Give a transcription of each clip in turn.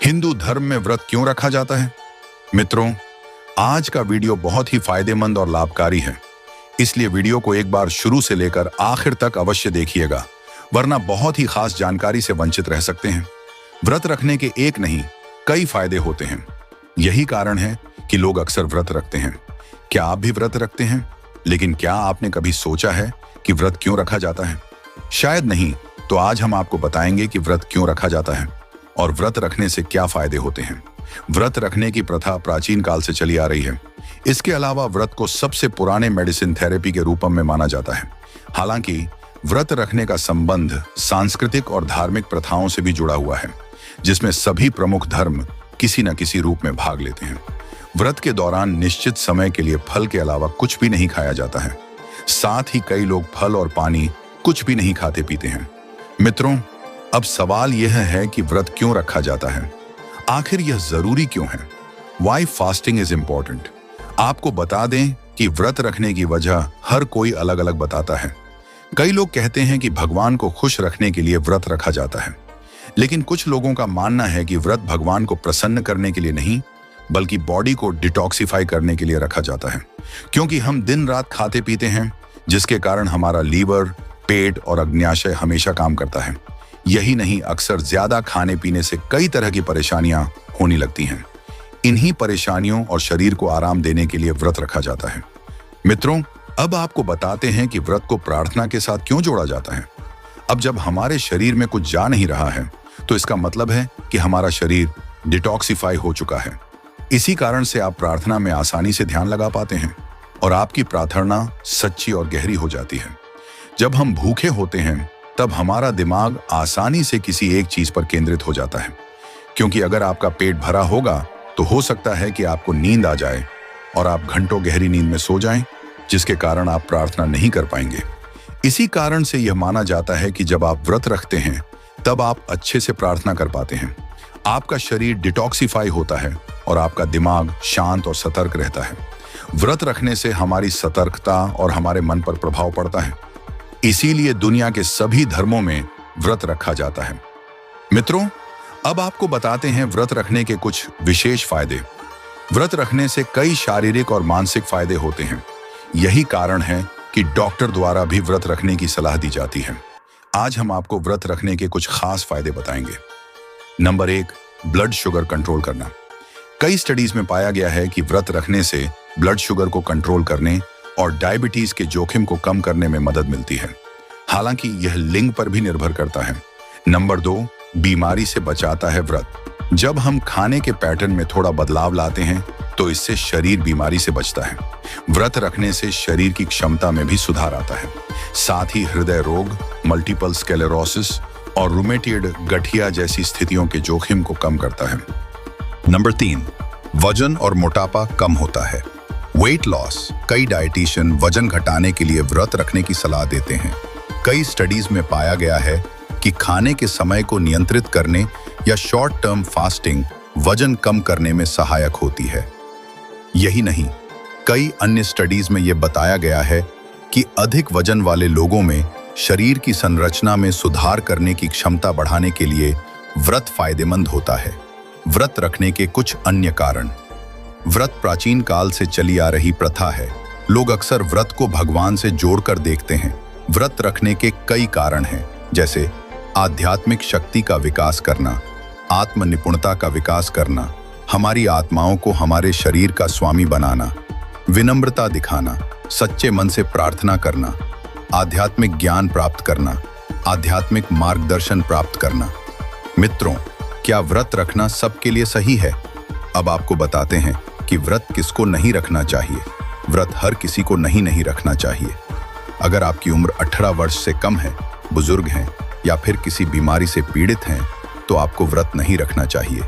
हिंदू धर्म में व्रत क्यों रखा जाता है? मित्रों, आज का वीडियो बहुत ही फायदेमंद और लाभकारी है, इसलिए वीडियो को एक बार शुरू से लेकर आखिर तक अवश्य देखिएगा, वरना बहुत ही खास जानकारी से वंचित रह सकते हैं। व्रत रखने के एक नहीं, कई फायदे होते हैं। यही कारण है कि लोग अक्सर व्रत रखते हैं। क्या आप भी व्रत रखते हैं? लेकिन क्या आपने कभी सोचा है कि व्रत क्यों रखा जाता है? शायद नहीं, तो आज हम आपको बताएंगे कि व्रत क्यों रखा जाता है और व्रत रखने से क्या फायदे होते हैं। व्रत रखने की प्रथा प्राचीन काल से चली आ रही है। इसके अलावा व्रत को सबसे पुराने मेडिसिन थेरेपी के रूप में माना जाता है। हालांकि व्रत रखने का संबंध सांस्कृतिक और धार्मिक प्रथाओं से भी जुड़ा हुआ है, जिसमें सभी प्रमुख धर्म किसी न किसी रूप में भाग लेते हैं। व्रत के दौरान निश्चित समय के लिए फल के अलावा कुछ भी नहीं खाया जाता है। साथ ही कई लोग फल और पानी कुछ भी नहीं खाते पीते हैं। मित्रों, अब सवाल यह है कि व्रत क्यों रखा जाता है? आखिर यह जरूरी क्यों है? Why fasting is important? आपको बता दें कि व्रत रखने की वजह हर कोई अलग अलग बताता है। कई लोग कहते हैं कि भगवान को खुश रखने के लिए व्रत रखा जाता है, लेकिन कुछ लोगों का मानना है कि व्रत भगवान को प्रसन्न करने के लिए नहीं, बल्कि बॉडी को डिटॉक्सिफाई करने के लिए रखा जाता है, क्योंकि हम दिन रात खाते पीते हैं, जिसके कारण हमारा लीवर, पेट और अग्न्याशय हमेशा काम करता है। यही नहीं, अक्सर ज्यादा खाने पीने से कई तरह की परेशानियां होने लगती हैं। इन्हीं परेशानियों और शरीर को आराम देने के लिए व्रत रखा जाता है। मित्रों, अब आपको बताते हैं कि व्रत को प्रार्थना के साथ क्यों जोड़ा जाता है। अब जब हमारे शरीर में कुछ जा नहीं रहा है, तो इसका मतलब है कि हमारा शरीर डिटॉक्सिफाई हो चुका है। इसी कारण से आप प्रार्थना में आसानी से ध्यान लगा पाते हैं और आपकी प्रार्थना सच्ची और गहरी हो जाती है। जब हम भूखे होते हैं, तब हमारा दिमाग आसानी से किसी एक चीज पर केंद्रित हो जाता है, क्योंकि अगर आपका पेट भरा होगा तो हो सकता है कि आपको नींद आ जाए और आप घंटों गहरी नींद में सो जाएं, जिसके कारण आप प्रार्थना नहीं कर पाएंगे। इसी कारण से यह माना जाता है कि जब आप व्रत रखते हैं, तब आप अच्छे से प्रार्थना कर पाते हैं। आपका शरीर डिटॉक्सिफाई होता है और आपका दिमाग शांत और सतर्क रहता है। व्रत रखने से हमारी सतर्कता और हमारे मन पर प्रभाव पड़ता है। इसीलिए दुनिया के सभी धर्मों में व्रत रखा जाता है। मित्रों, अब आपको बताते हैं व्रत रखने के कुछ विशेष फायदे। व्रत रखने से कई शारीरिक और मानसिक फायदे होते हैं। यही कारण है कि डॉक्टर द्वारा भी व्रत रखने की सलाह दी जाती है। आज हम आपको व्रत रखने के कुछ खास फायदे बताएंगे। नंबर 1, ब्लड शुगर कंट्रोल करना। कई स्टडीज में पाया गया है कि व्रत रखने से ब्लड शुगर को कंट्रोल करने और डायबिटीज के जोखिम को कम करने में मदद मिलती है। हालांकि यह लिंग पर भी निर्भर करता है। नंबर 2, बीमारी से बचाता है व्रत। जब हम खाने के पैटर्न में थोड़ा बदलाव लाते हैं, तो इससे शरीर बीमारी से बचता है। व्रत रखने से शरीर की क्षमता में भी सुधार आता है। साथ ही हृदय रोग, मल्टीपल स्क्लेरोसिस और रूमेटॉइड गठिया जैसी स्थितियों के जोखिम को कम करता है। नंबर 3, वजन और मोटापा कम होता है। Weight loss. कई डाइटिशियन वजन घटाने के लिए व्रत रखने की सलाह देते हैं। कई स्टडीज में पाया गया है कि खाने के समय को नियंत्रित करने या शॉर्ट टर्म फास्टिंग वजन कम करने में सहायक होती है। यही नहीं, कई अन्य स्टडीज में यह बताया गया है कि अधिक वजन वाले लोगों में शरीर की संरचना में सुधार करने की क्षमता बढ़ाने के लिए व्रत फायदेमंद होता है। व्रत रखने के कुछ अन्य कारण। व्रत प्राचीन काल से चली आ रही प्रथा है। लोग अक्सर व्रत को भगवान से जोड़कर देखते हैं। व्रत रखने के कई कारण हैं, जैसे आध्यात्मिक शक्ति का विकास करना, आत्म निपुणता का विकास करना, हमारी आत्माओं को हमारे शरीर का स्वामी बनाना, विनम्रता दिखाना, सच्चे मन से प्रार्थना करना, आध्यात्मिक ज्ञान प्राप्त करना, आध्यात्मिक मार्गदर्शन प्राप्त करना। मित्रों, क्या व्रत रखना सबके लिए सही है? अब आपको बताते हैं कि व्रत किसको नहीं रखना चाहिए। व्रत हर किसी को नहीं रखना चाहिए। अगर आपकी उम्र 18 वर्ष से कम है, बुजुर्ग हैं या फिर किसी बीमारी से पीड़ित हैं, तो आपको व्रत नहीं रखना चाहिए।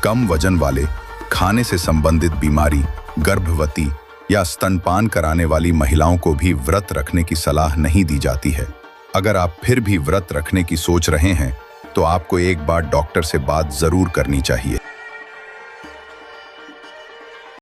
कम वजन वाले, खाने से संबंधित बीमारी, गर्भवती या स्तनपान कराने वाली महिलाओं को भी व्रत रखने की सलाह नहीं दी जाती है। अगर आप फिर भी व्रत रखने की सोच रहे हैं, तो आपको एक बार डॉक्टर से बात जरूर करनी चाहिए।